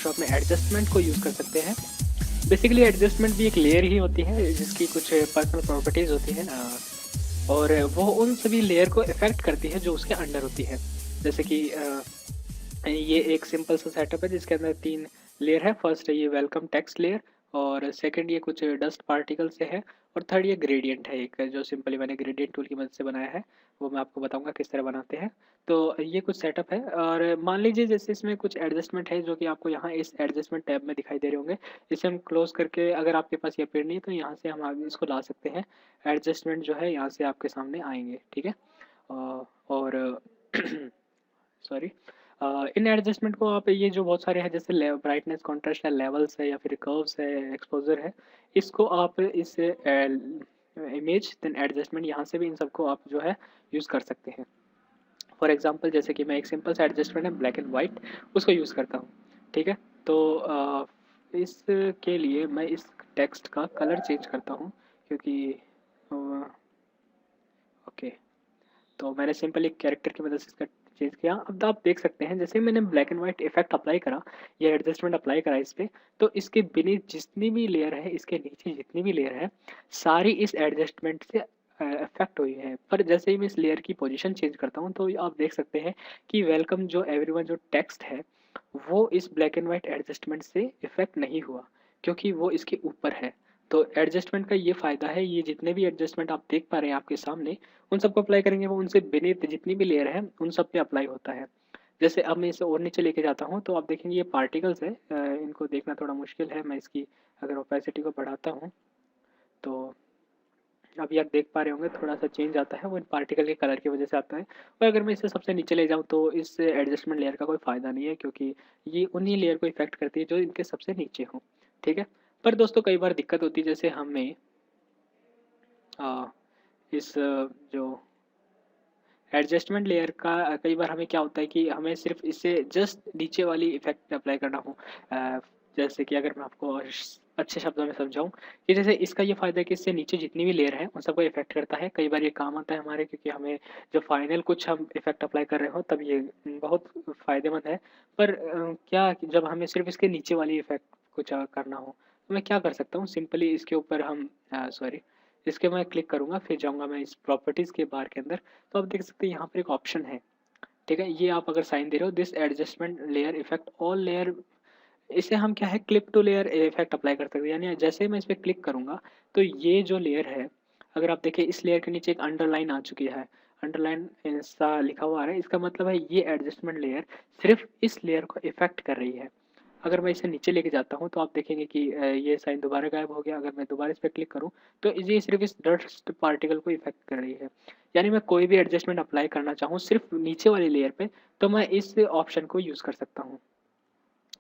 Photoshop में adjustment को use कर सकते हैं। बेसिकली एडजस्टमेंट भी एक लेयर ही होती है जिसकी कुछ पर्सनल प्रॉपर्टीज़ होती हैं और वो उन सभी लेयर को इफ़ेक्ट करती है जो उसके अंडर होती है। जैसे कि ये एक सिंपल सा सेटअप है जिसके अंदर 3 लेयर है। फर्स्ट है ये वेलकम टेक्स्ट लेयर और सेकंड ये कुछ डस्ट पार्टिकल से है और थर्ड ये ग्रेडिएंट है एक जो सिंपली मैंने ग्रेडिएंट टूल की मदद से बनाया है। वो मैं आपको बताऊँगा किस तरह बनाते हैं। तो ये कुछ सेटअप है और मान लीजिए जैसे इसमें कुछ एडजस्टमेंट है जो कि आपको यहाँ इस एडजस्टमेंट टैब में दिखाई दे रहे होंगे। इसे हम क्लोज़ करके अगर आपके पास ये अपीयर नहीं है तो यहाँ से हम आगे इसको ला सकते हैं। एडजस्टमेंट जो है यहाँ से आपके सामने आएँगे, ठीक है? और सॉरी इन एडजस्टमेंट को आप ये जो बहुत सारे हैं जैसे ब्राइटनेस, कॉन्ट्रास्ट है, लेवल्स है या फिर कर्व्स है, एक्सपोज़र है, इसको आप इस इमेज देन एडजस्टमेंट यहाँ से भी इन सबको आप जो है यूज़ कर सकते हैं। फॉर एग्जांपल जैसे कि मैं एक सिंपल सा एडजस्टमेंट है ब्लैक एंड वाइट उसको यूज़ करता हूँ, ठीक है? तो इसके लिए मैं इस टेक्स्ट का कलर चेंज करता हूँ क्योंकि ओके तो मैंने सिंपल एक कैरेक्टर की मदद से इसका चेंज किया। अब आप देख सकते हैं जैसे मैंने black and white effect apply करा, ये एडजस्टमेंट अप्लाई करा इस पे, तो इसके बेनीथ जितनी भी लेयर है, इसके नीचे जितनी भी लेयर है, सारी इस एडजस्टमेंट से अफेक्ट हुई है। पर जैसे ही मैं इस लेयर की पोजीशन चेंज करता हूँ तो आप देख सकते हैं कि वेलकम जो एवरीवन जो टेक्स्ट है वो इस ब्लैक एंड व्हाइट एडजस्टमेंट से इफेक्ट नहीं हुआ क्योंकि वो इसके ऊपर है। तो एडजस्टमेंट का ये फ़ायदा है, ये जितने भी एडजस्टमेंट आप देख पा रहे हैं आपके सामने, उन सबको अप्लाई करेंगे वो उनसे बेनीथ जितनी भी लेयर है, उन सब पे अप्लाई होता है। जैसे अब मैं इसे और नीचे लेके जाता हूँ, तो आप देखेंगे ये पार्टिकल्स है इनको देखना थोड़ा मुश्किल है। मैं इसकी अगर ओपेसिटी को बढ़ाता हूँ, तो अभी आप देख पा रहे होंगे थोड़ा-सा चेंज आता है, वो इन पार्टिकल के कलर की वजह से आता है। और अगर मैं इसे सबसे नीचे ले जाऊँ, तो इस एडजस्टमेंट लेयर का कोई फ़ायदा नहीं है क्योंकि ये उन्हीं लेयर को इफ़ेक्ट करती है जो इनके सबसे नीचे हों, ठीक है? पर दोस्तों कई बार दिक्कत होती है जैसे हमें इस जो एडजस्टमेंट लेयर का कई बार हमें क्या होता है कि हमें सिर्फ इससे जस्ट नीचे वाली इफेक्ट अप्लाई करना हो। जैसे कि अगर मैं आपको अच्छे शब्दों में समझाऊं कि जैसे इसका ये फ़ायदा है कि इससे नीचे जितनी भी लेयर है उन सबको इफेक्ट करता है। कई बार ये काम आता है हमारे क्योंकि हमें जब फाइनल कुछ हम इफेक्ट अप्लाई कर रहे हो तब ये बहुत फ़ायदेमंद है। पर क्या जब हमें सिर्फ इसके नीचे वाली इफेक्ट कुछ करना हो तो मैं क्या कर सकता हूँ, सिंपली इसके ऊपर हम सॉरी इसके मैं क्लिक करूँगा, फिर जाऊँगा मैं इस प्रॉपर्टीज़ के बार के अंदर, तो आप देख सकते हैं यहाँ पर एक ऑप्शन है, ठीक है? ये आप अगर साइन दे रहे हो this adjustment layer effect all layer, इसे हम क्या है clip to layer effect apply कर सकते हैं। यानी जैसे ही मैं इस पे क्लिक करूँगा तो ये जो लेयर है, अगर आप देखें इस लेयर के नीचे एक अंडरलाइन आ चुकी है, अंडरलाइन ऐसा लिखा हुआ आ रहा है, इसका मतलब है ये एडजस्टमेंट लेयर सिर्फ इस लेयर को इफेक्ट कर रही है। अगर मैं इसे नीचे लेके जाता हूँ तो आप देखेंगे कि ये साइन दोबारा गायब हो गया। अगर मैं दोबारा इस पर क्लिक करूँ तो ये सिर्फ इस डस्ट पार्टिकल को इफेक्ट कर रही है। यानी मैं कोई भी एडजस्टमेंट अप्लाई करना चाहूँ सिर्फ नीचे वाली लेयर पे, तो मैं इस ऑप्शन को यूज़ कर सकता हूँ,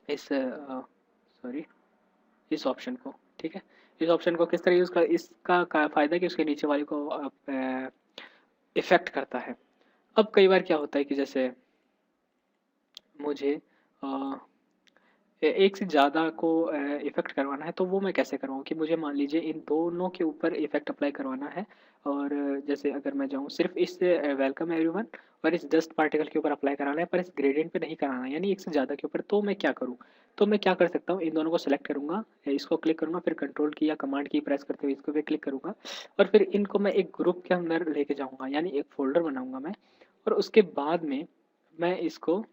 इस सॉरी इस ऑप्शन को, ठीक है? इस ऑप्शन को किस तरह यूज़ कर, इसका फ़ायदा है कि उसके नीचे वाले को इफ़ेक्ट करता है। अब कई बार क्या होता है कि जैसे मुझे अ एक से ज़्यादा को इफ़ेक्ट करवाना है, तो वो मैं कैसे करवाऊँ कि मुझे मान लीजिए इन दोनों के ऊपर इफ़ेक्ट अप्लाई करवाना है और जैसे अगर मैं जाऊँ सिर्फ इस वेलकम एवरीवन और इस डस्ट पार्टिकल के ऊपर अप्लाई कराना है पर इस ग्रेडिएंट पे नहीं कराना है, यानी एक से ज़्यादा के ऊपर, तो मैं क्या करूँ? तो मैं क्या कर सकता हूँ, इन दोनों को सेलेक्ट करूँगा, इसको क्लिक करूँगा, फिर कंट्रोल की या कमांड की प्रेस करते हुए इसको भी क्लिक करूँगा और फिर इनको मैं एक ग्रुप के अंदर लेके जाऊँगा, यानी एक फ़ोल्डर बनाऊँगा मैं और उसके बाद में मैं इसको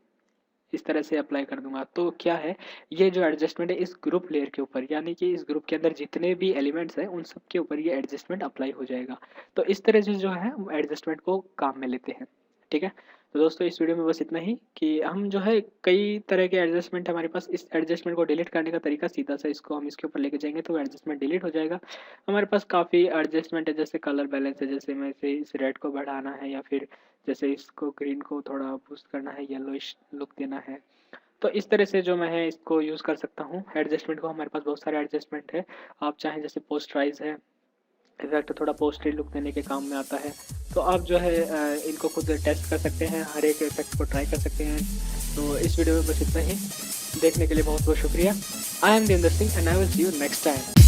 इस तरह से अप्लाई कर दूँगा। तो क्या है, ये जो एडजस्टमेंट है इस ग्रुप लेयर के ऊपर, यानी कि इस ग्रुप के अंदर जितने भी एलिमेंट्स हैं उन सब के ऊपर ये एडजस्टमेंट अप्लाई हो जाएगा। तो इस तरह से जो है हम एडजस्टमेंट को काम में लेते हैं, ठीक है? तो दोस्तों इस वीडियो में बस इतना ही कि हम जो है कई तरह के एडजस्टमेंट है हमारे पास। इस एडजस्टमेंट को डिलीट करने का तरीका सीधा सा, इसको हम इसके ऊपर लेके जाएँगे तो एडजस्टमेंट डिलीट हो जाएगा। हमारे पास काफ़ी एडजस्टमेंट है जैसे कलर बैलेंस है, जैसे मैं इसे इस रेड को बढ़ाना है या फिर जैसे इसको ग्रीन को थोड़ा बूस्ट करना है, येलोइश लुक देना है। तो इस तरह से जो मैं है इसको यूज़ कर सकता हूँ एडजस्टमेंट को। हमारे पास बहुत सारे एडजस्टमेंट है, आप चाहें जैसे पोस्टराइज़ है, इफेक्ट थोड़ा पोस्टरी लुक देने के काम में आता है। तो आप जो है इनको खुद टेस्ट कर सकते हैं, हर एक इफेक्ट को ट्राई कर सकते हैं। तो इस वीडियो में बस इतना ही, देखने के लिए बहुत बहुत शुक्रिया। I am Devendra Singh and I will see you next time.